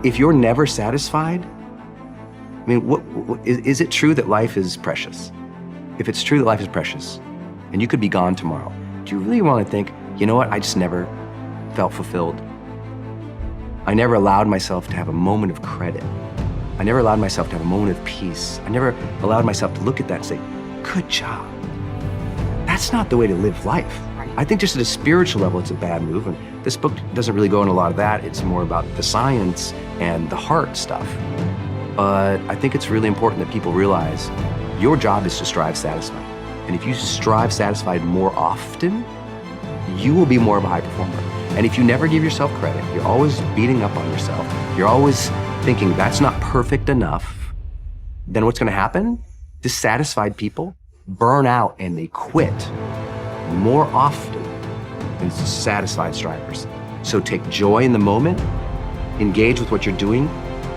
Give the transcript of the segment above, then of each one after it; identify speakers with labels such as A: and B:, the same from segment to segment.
A: if you're never satisfied, I mean, is it true that life is precious? If it's true that life is precious, and you could be gone tomorrow, do you really want to think, you know what, I just never felt fulfilled? I never allowed myself to have a moment of credit. I never allowed myself to have a moment of peace. I never allowed myself to look at that and say, good job. That's not the way to live life. I think just at a spiritual level, it's a bad move. And this book doesn't really go into a lot of that. It's more about the science and the heart stuff. But I think it's really important that people realize your job is to strive satisfied. And if you strive satisfied more often, you will be more of a high performer. And if you never give yourself credit, you're always beating up on yourself, you're always thinking that's not perfect enough, then what's gonna happen? Dissatisfied people burn out and they quit more often than satisfied strivers. So take joy in the moment, engage with what you're doing,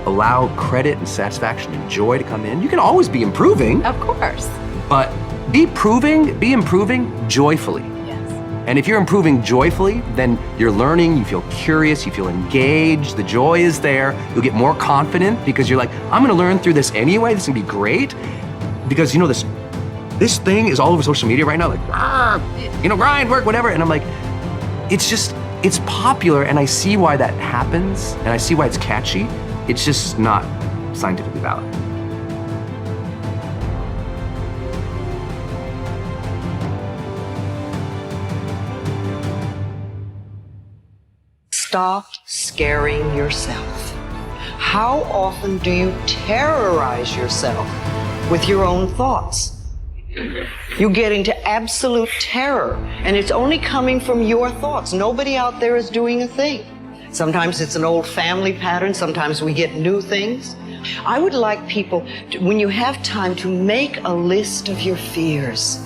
A: allow credit and satisfaction and joy to come in. You can always be improving.
B: Of course.
A: But be improving joyfully.
B: Yes.
A: And if you're improving joyfully, then you're learning, you feel curious, you feel engaged, the joy is there, you'll get more confident because you're like, I'm gonna learn through this anyway, this is gonna be great. Because you know this thing is all over social media right now, like, grind, work, whatever. And I'm like, it's popular and I see why that happens and I see why it's catchy. It's just not scientifically valid.
C: Stop scaring yourself. How often do you terrorize yourself with your own thoughts? You get into absolute terror, and it's only coming from your thoughts. Nobody out there is doing a thing. Sometimes it's an old family pattern, sometimes we get new things. I would like people, when you have time, to make a list of your fears.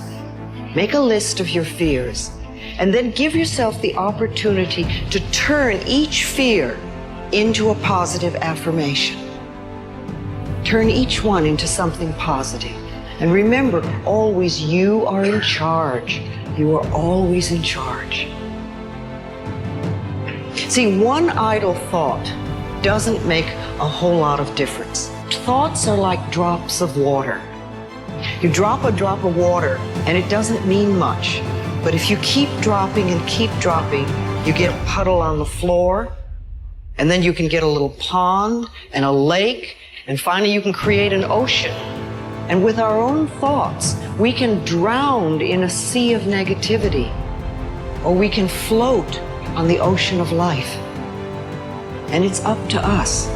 C: Make a list of your fears. And then give yourself the opportunity to turn each fear into a positive affirmation. Turn each one into something positive. And remember, always you are in charge. You are always in charge. See, one idle thought doesn't make a whole lot of difference. Thoughts are like drops of water. You drop a drop of water and it doesn't mean much. But if you keep dropping and keep dropping, you get a puddle on the floor, and then you can get a little pond and a lake, and finally you can create an ocean. And with our own thoughts, we can drown in a sea of negativity, or we can float on the ocean of life. And it's up to us.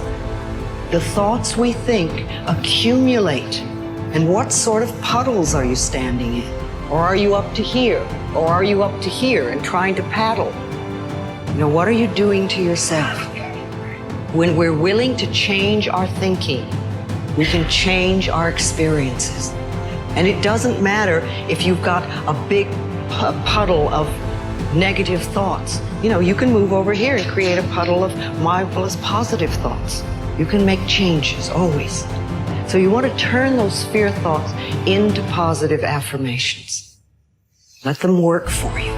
C: The thoughts we think accumulate. And what sort of puddles are you standing in? Or are you up to here? Or are you up to here and trying to paddle? You know, what are you doing to yourself? When we're willing to change our thinking, we can change our experiences. And it doesn't matter if you've got a big puddle of negative thoughts. You know, you can move over here and create a puddle of marvelous positive thoughts. You can make changes, always. So you want to turn those fear thoughts into positive affirmations. Let them work for you.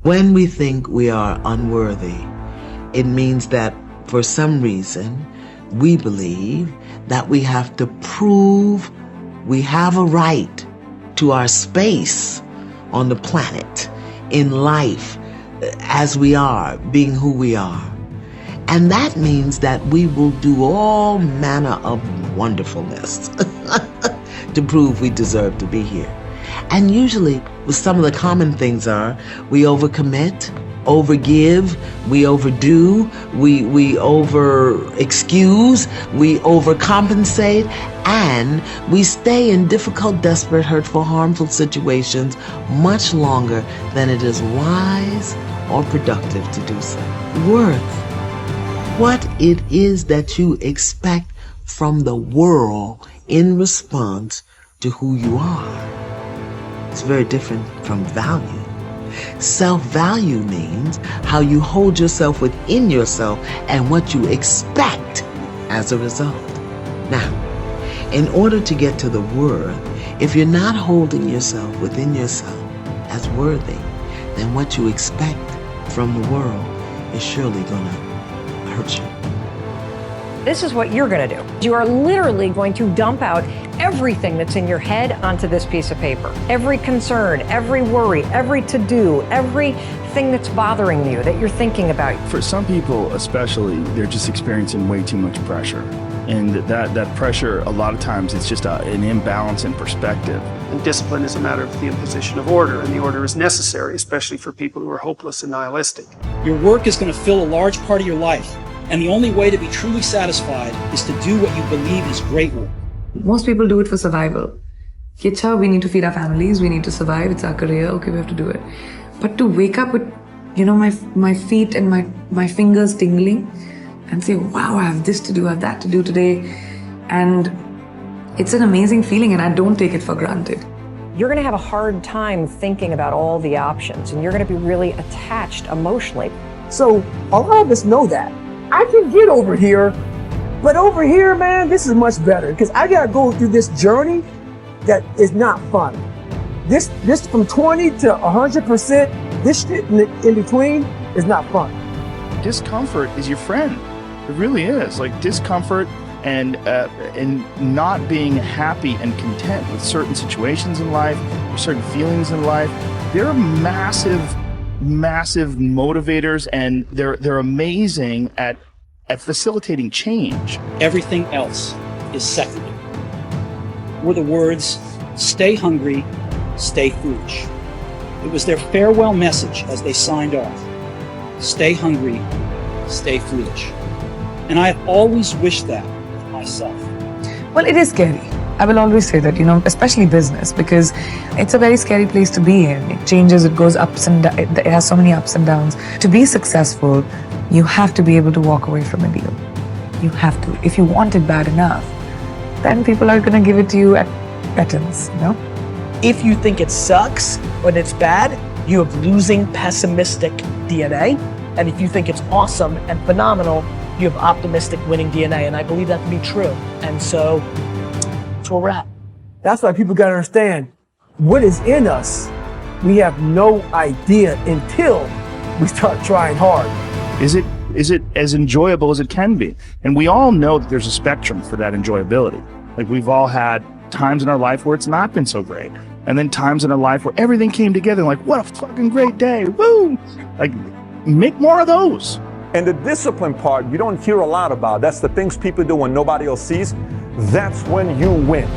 D: When we think we are unworthy, it means that for some reason we believe that we have to prove we have a right to our space on the planet, in life, as we are, being who we are. And that means that we will do all manner of wonderfulness to prove we deserve to be here. And usually, some of the common things are, we overcommit, overgive, we overdo, we over-excuse, we overcompensate, and we stay in difficult, desperate, hurtful, harmful situations much longer than it is wise or productive to do so. Worth. What it is that you expect from the world in response to who you are. It's very different from value. Self-value means how you hold yourself within yourself and what you expect as a result. Now, in order to get to the worth, if you're not holding yourself within yourself as unworthy, then what you expect from the world is surely gonna hurt you.
B: This is what you're going to do. You are literally going to dump out everything that's in your head onto this piece of paper. Every concern, every worry, every to-do, everything that's bothering you, that you're thinking about.
E: For some people especially, they're just experiencing way too much pressure. And that pressure, a lot of times, it's just an imbalance in perspective.
F: And discipline is a matter of the imposition of order, and the order is necessary, especially for people who are hopeless and nihilistic.
G: Your work is going to fill a large part of your life. And the only way to be truly satisfied is to do what you believe is great work.
H: Most people do it for survival. Kicha, we need to feed our families, we need to survive, it's our career, okay, we have to do it. But to wake up with, my feet and my fingers tingling and say, wow, I have this to do, I have that to do today. And it's an amazing feeling, and I don't take it for granted.
B: You're going to have a hard time thinking about all the options, and you're going to be really attached emotionally.
I: So a lot of us know that. I can get over here, but over here, man, this is much better because I gotta go through this journey that is not fun. This from 20 to 100%, this shit in between is not fun.
E: Discomfort is your friend. It really is. Like discomfort and not being happy and content with certain situations in life, or certain feelings in life, they're massive motivators, and they're amazing at facilitating change.
G: Everything else is secondary. Were the words, "Stay hungry, stay foolish." It was their farewell message as they signed off. Stay hungry, stay foolish. And I have always wished that of myself.
H: Well, it is scary. I will always say that, especially business, because it's a very scary place to be in. It changes, it goes ups and downs, it has so many ups and downs. To be successful, you have to be able to walk away from a deal. You have to. If you want it bad enough, then people are going to give it to you at buttons,
I: If you think it sucks when it's bad, you have losing pessimistic DNA. And if you think it's awesome and phenomenal, you have optimistic winning DNA. And I believe that to be true. And so, that's where we're at. That's why people gotta understand what is in us. We have no idea until we start trying hard.
E: Is it as enjoyable as it can be? And we all know that there's a spectrum for that enjoyability. Like we've all had times in our life where it's not been so great. And then times in our life where everything came together, like, what a fucking great day, woo! Like, make more of those.
J: And the discipline part, you don't hear a lot about. That's the things people do when nobody else sees. That's when you win.